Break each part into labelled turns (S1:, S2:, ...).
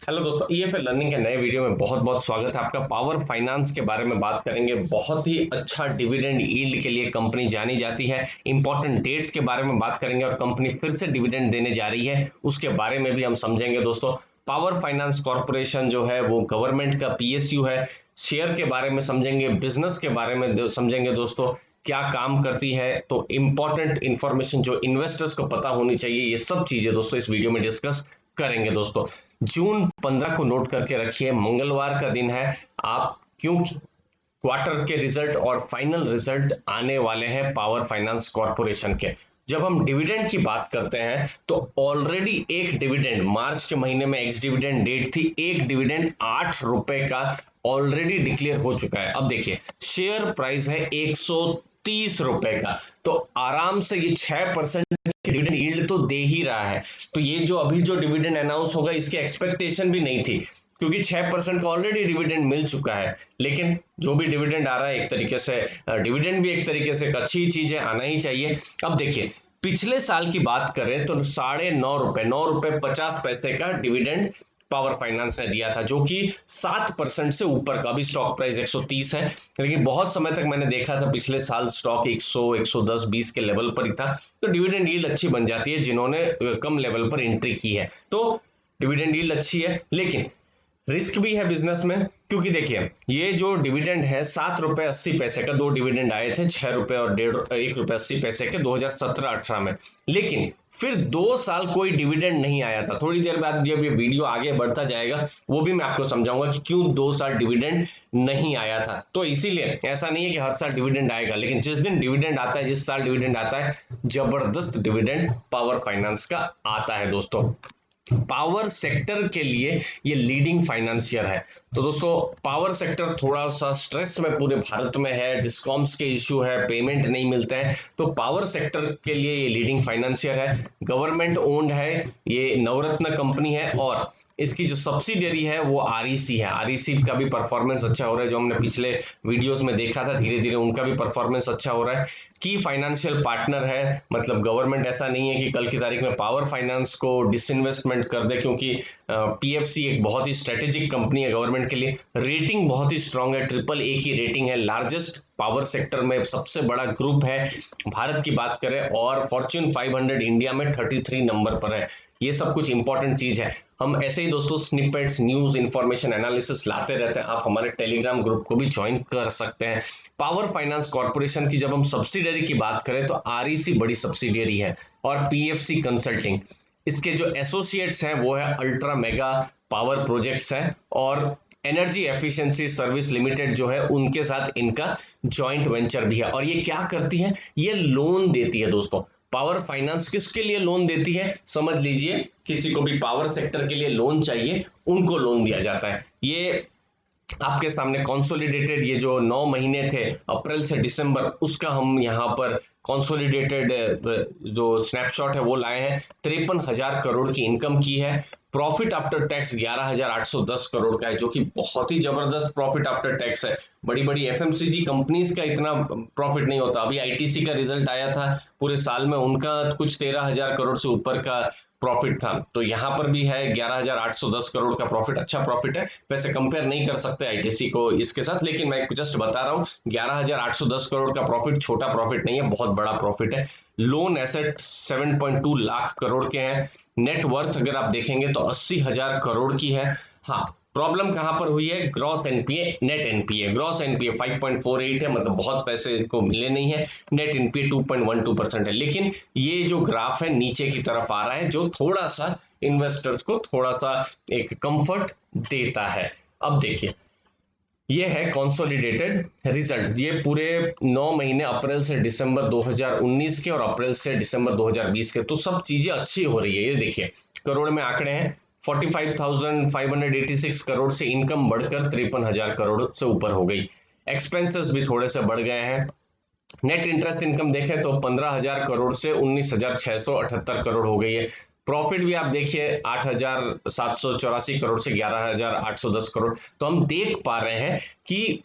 S1: Hello दोस्तों, EFL learning के नए वीडियो में बहुत बहुत स्वागत है आपका। पावर फाइनेंस के बारे में बात करेंगे। बहुत ही अच्छा डिविडेंड यील्ड के लिए कंपनी जानी जाती है। इंपॉर्टेंट डेट्स के बारे में बात करेंगे और कंपनी फिर से डिविडेंड देने जा रही है उसके बारे में भी हम समझेंगे दोस्तों। पावर फाइनेंस कॉर्पोरेशन जो है वो गवर्नमेंट का पीएसयू है। शेयर के बारे में समझेंगे, बिजनेस के बारे में समझेंगे दोस्तों, क्या काम करती है। तो इंपॉर्टेंट इंफॉर्मेशन जो इन्वेस्टर्स को पता होनी चाहिए, ये सब चीजें दोस्तों इस वीडियो में डिस्कस करेंगे दोस्तों। जून 15 को नोट करके रखिए, मंगलवार का दिन है। आप क्योंकि क्वार्टर के रिजल्ट और फाइनल रिजल्ट आने वाले हैं पावर फाइनेंस कॉर्पोरेशन के। जब हम डिविडेंड की बात करते हैं तो ऑलरेडी एक डिविडेंड मार्च के महीने में एक्स डिविडेंड डेट थी, एक डिविडेंड 8 रुपए का ऑलरेडी डिक्लेयर हो चुका है। अब देखिए, शेयर प्राइस है 130 रुपए का, तो आराम से ये 6% डिविडेंड यील्ड तो दे ही रहा है। तो ये जो अभी जो डिविडेंड अनाउंस होगा इसकी एक्सपेक्टेशन भी नहीं थी, क्योंकि 6% का ऑलरेडी डिविडेंड मिल चुका है। लेकिन जो भी डिविडेंड आ रहा है एक तरीके से डिविडेंड भी एक तरीके से एक अच्छी चीज है, आना ही चाहिए। अब देखिए, पिछले साल की बात करें तो 9.5 रुपए 9 रुपए 50 पैसे का डिविडेंड पावर फाइनेंस ने दिया था, जो कि 7% से ऊपर का। अभी स्टॉक प्राइस 130 है, लेकिन बहुत समय तक मैंने देखा था पिछले साल स्टॉक 100 110 20 के लेवल पर ही था। तो डिविडेंड यील्ड अच्छी बन जाती है जिन्होंने कम लेवल पर एंट्री की है। तो डिविडेंड यील्ड अच्छी है, लेकिन रिस्क भी है बिजनेस में। क्योंकि देखिए, ये जो डिविडेंड है 7 रुपए 80 पैसे का, दो डिविडेंड आए थे 6 रुपए और 1 रुपए 80 पैसे के 2017-18 में। लेकिन फिर 2 साल कोई डिविडेंड नहीं आया था। थोड़ी देर बाद जब ये वीडियो आगे बढ़ता जाएगा वो भी मैं आपको समझाऊंगा कि क्यों 2 साल डिविडेंड नहीं आया था। तो इसीलिए ऐसा नहीं है कि हर साल डिविडेंड आएगा, लेकिन जिस दिन डिविडेंड आता है, जिस साल डिविडेंड आता है, जबरदस्त डिविडेंड पावर फाइनेंस का आता है दोस्तों। पावर सेक्टर के लिए ये लीडिंग फाइनेंशियर है। तो दोस्तों, पावर सेक्टर थोड़ा सा स्ट्रेस में पूरे भारत में है, डिस्कॉम्स के इश्यू है, पेमेंट नहीं मिलते हैं। तो पावर सेक्टर के लिए ये लीडिंग फाइनेंशियर है, गवर्नमेंट ओन्ड है, ये नवरत्न कंपनी है। और इसकी जो सब्सिडियरी है वो आरईसी है। आरईसी का भी परफॉर्मेंस अच्छा हो रहा है, जो हमने पिछले वीडियोस में देखा था। धीरे धीरे उनका भी परफॉर्मेंस अच्छा हो रहा है। की फाइनेंशियल पार्टनर है, मतलब गवर्नमेंट ऐसा नहीं है कि कल की तारीख में पावर फाइनेंस को डिसइन्वेस्टमेंट कर दे, क्योंकि पीएफसी एक बहुत ही स्ट्रेटेजिक कंपनी है गवर्नमेंट के लिए। रेटिंग बहुत ही स्ट्रांग है, AAA की रेटिंग है, लार्जेस्ट पावर सेक्टर में सबसे बड़ा ग्रुप है भारत की बात करें, और फॉर्च्यून 500 इंडिया में 33 नंबर पर है। ये सब कुछ इंपॉर्टेंट चीज है। हम ऐसे ही दोस्तों स्निपेट्स, न्यूज, इंफॉर्मेशन, एनालिसिस लाते रहते हैं। आप हमारे टेलीग्राम ग्रुप को भी ज्वाइन कर सकते हैं। पावर फाइनेंस कॉर्पोरेशन की जब हम सब्सिडियरी की बात करें तो आरईसी बड़ी सब्सिडियरी है, और पीएफसी कंसल्टिंग। इसके जो एसोसिएट्स हैं वो है अल्ट्रा मेगा पावर प्रोजेक्ट्स है, और एनर्जी एफिशिएंसी सर्विस लिमिटेड जो है उनके साथ इनका जॉइंट वेंचर भी है। और ये क्या करती है? ये लोन देती है दोस्तों। पावर फाइनेंस किसके लिए लोन देती है? समझ लीजिए, किसी को भी पावर सेक्टर के लिए लोन चाहिए, उनको लोन दिया जाता है। ये आपके सामने कॉन्सोलिडेटेड ये जो 9 महीने थे अप्रैल से दिसंबर, उसका हम यहाँ पर कॉन्सोलिडेटेड जो स्नैपशॉट है वो लाए हैं। 53,000 करोड़ की इनकम की है। प्रॉफिट आफ्टर टैक्स 11,810 करोड़ का है, जो कि बहुत ही जबरदस्त प्रॉफिट आफ्टर टैक्स है। बड़ी बड़ी एफएमसीजी कंपनीज का इतना प्रॉफिट नहीं होता। अभी आईटीसी का रिजल्ट आया था, पूरे साल में उनका कुछ 13,000 करोड़ से ऊपर का प्रॉफिट था। तो यहाँ पर भी है 11,810 करोड़ का प्रॉफिट, अच्छा प्रॉफिट है। वैसे कंपेयर नहीं कर सकते आईटीसी को इसके साथ, लेकिन मैं जस्ट बता रहा हूँ 11,810 करोड़ का प्रॉफिट छोटा प्रॉफिट नहीं है, बहुत बड़ा प्रॉफिट है। लोन एसेट 7.2 लाख करोड़ के हैं। नेट वर्थ अगर आप देखेंगे तो 80,000 करोड़ की है। हाँ, प्रॉब्लम कहां पर हुई है? Gross NPA, net NPA. Gross NPA 5.48 है, मतलब बहुत पैसे को मिले नहीं है। नेट एनपीए 2.12% है। लेकिन ये जो ग्राफ है नीचे की तरफ आ रहा है, जो थोड़ा सा इन्वेस्टर्स को थोड़ा सा एक कंफर्ट देता है। अब देखिए, ये है कंसोलिडेटेड रिजल्ट। ये पूरे 9 महीने अप्रैल से दिसंबर 2019 के और अप्रैल से दिसंबर 2020 के, तो सब चीजें अच्छी हो रही है। ये देखिए, करोड़ में आंकड़े हैं। 45,586 करोड़ से इनकम बढ़कर 53,000 करोड़ से ऊपर हो गई। एक्सपेंसेस भी थोड़े से बढ़ गए हैं। नेट इंटरेस्ट इनकम देखें तो 15,000 करोड़ से 19,678 करोड़ हो गई है। प्रॉफिट भी आप देखिए 8,784 करोड़ से 11,810 करोड़। तो हम देख पा रहे हैं कि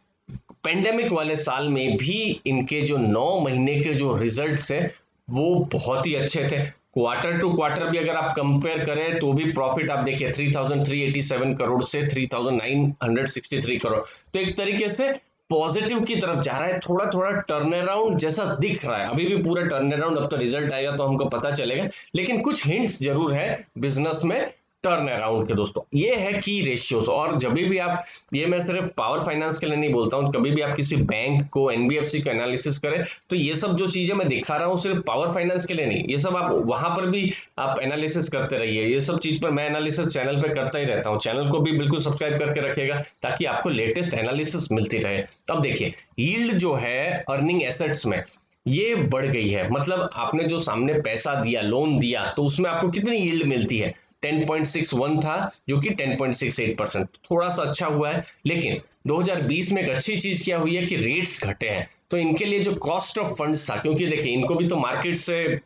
S1: पेंडेमिक वाले साल में भी इनके जो 9 महीने के जो रिजल्ट्स थे वो बहुत ही अच्छे थे। क्वार्टर टू क्वार्टर भी अगर आप कंपेयर करें तो भी प्रॉफिट आप देखिए 3,387 करोड़ से 3,963 करोड़, तो एक तरीके से पॉजिटिव की तरफ जा रहा है, थोड़ा थोड़ा टर्न अराउंड जैसा दिख रहा है। अभी भी पूरा टर्न अराउंड, अब तो रिजल्ट आएगा तो हमको पता चलेगा, लेकिन कुछ हिंट्स जरूर है बिजनेस में टर्न अराउंड के दोस्तों। ये है की रेशियोज। और जब भी आप, ये मैं सिर्फ पावर फाइनेंस के लिए नहीं बोलता हूं, कभी भी आप किसी बैंक को, एनबीएफसी का एनालिसिस करें तो ये सब जो चीजें मैं दिखा रहा हूं सिर्फ पावर फाइनेंस के लिए नहीं, ये सब आप वहां पर भी आप एनालिसिस करते रहिए। ये सब चीज पर मैं एनालिसिस चैनल पे करता ही रहता हूं, चैनल को भी बिल्कुल सब्सक्राइब करके रखिएगा ताकि आपको लेटेस्ट एनालिसिस मिलती रहे। अब देखिए यील्ड जो है अर्निंग एसेट्स में ये बढ़ गई है, मतलब आपने जो सामने पैसा दिया, लोन दिया, तो उसमें आपको कितनी यील्ड मिलती है, 10.61 था जो कि 10.68%, थोड़ा सा अच्छा हुआ है। लेकिन 2020 में एक अच्छी चीज क्या हुई है कि रेट्स घटे हैं, तो इनके लिए जो कॉस्ट ऑफ फंड्स था, क्योंकि देखिए इनको भी तो मार्केट से,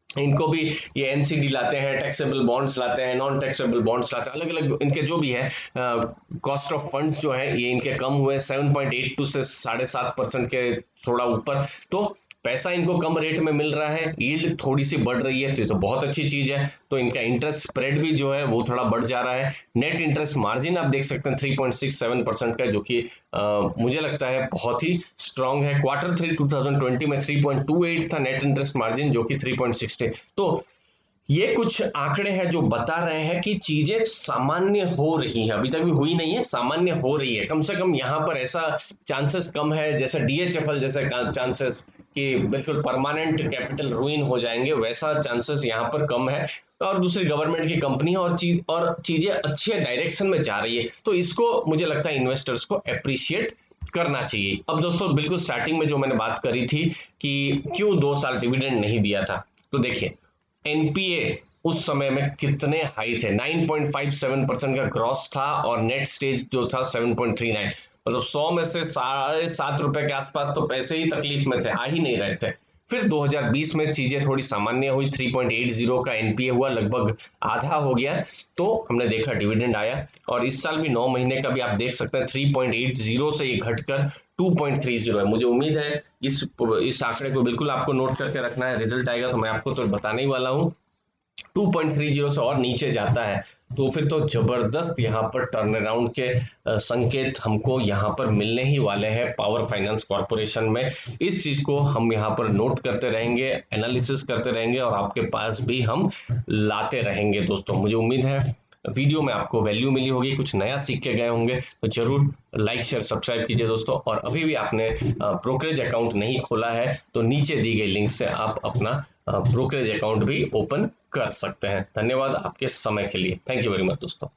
S1: इनको भी ये एनसीडी लाते हैं, टैक्सेबल बॉन्ड्स लाते हैं, नॉन टैक्सेबल बॉन्ड्स लाते हैं, अलग अलग इनके जो भी है कॉस्ट ऑफ फंड्स जो है ये इनके कम हुए 7.82 से 7.5% के थोड़ा ऊपर, तो पैसा इनको कम रेट में मिल रहा है, यील्ड थोड़ी सी बढ़ रही है, तो ये तो बहुत अच्छी चीज है। तो इनका इंटरेस्ट स्प्रेड भी जो है वो थोड़ा बढ़ जा रहा है। नेट इंटरेस्ट मार्जिन आप देख सकते हैं 3.67% का, जो कि मुझे लगता है बहुत ही स्ट्रांग है। क्वार्टर 3 2020 में 3.28 था नेट इंटरेस्ट मार्जिन, जो कि 3.60। तो ये कुछ आंकड़े हैं जो बता रहे हैं कि चीजें सामान्य हो रही हैं, अभी तक भी हुई नहीं है, सामान्य हो रही है। कम से कम यहाँ पर ऐसा चांसेस कम है, जैसे डीएचएफएल जैसे चांसेस कि बिल्कुल परमानेंट कैपिटल रुइन हो जाएंगे, वैसा चांसेस यहाँ पर कम है। और दूसरी गवर्नमेंट की कंपनी है और चीजें अच्छे डायरेक्शन में जा रही है, तो इसको मुझे लगता है इन्वेस्टर्स को अप्रिशिएट करना चाहिए। अब दोस्तों बिल्कुल स्टार्टिंग में जो मैंने बात करी थी कि क्यों 2 साल डिविडेंड नहीं दिया था, तो देखिए एनपीए उस समय में कितने हाई थे, 9.57% का ग्रॉस था और नेट स्टेज जो था 7.39, मतलब 100 में से ₹7.5 के आसपास तो पैसे ही तकलीफ में थे, आ ही नहीं रहे थे। फिर 2020 में चीजें थोड़ी सामान्य हुई, 3.80 का एनपीए हुआ, लगभग आधा हो गया, तो हमने देखा डिविडेंड आया। और इस साल भी 9 महीने का भी आप देख सकते हैं 3.80 से ये घटकर 2.30 है। मुझे उम्मीद है इस आंकड़े को बिल्कुल आपको नोट करके रखना है, रिजल्ट आएगा तो मैं आपको तो बताने ही वाला हूँ। 2.30 से और नीचे जाता है तो फिर तो जबरदस्त यहाँ पर टर्न अराउंड के संकेत हमको यहाँ पर मिलने ही वाले हैं पावर फाइनेंस कॉर्पोरेशन में। इस चीज को हम यहाँ पर नोट करते रहेंगे, एनालिसिस करते रहेंगे और आपके पास भी हम लाते रहेंगे दोस्तों। मुझे उम्मीद है वीडियो में आपको वैल्यू मिली होगी, कुछ नया सीख के गए होंगे, तो जरूर लाइक शेयर सब्सक्राइब कीजिए दोस्तों। और अभी भी आपने ब्रोकरेज अकाउंट नहीं खोला है तो नीचे दी गई लिंक से आप अपना ब्रोकरेज अकाउंट भी ओपन कर सकते हैं। धन्यवाद आपके समय के लिए, थैंक यू वेरी मच दोस्तों।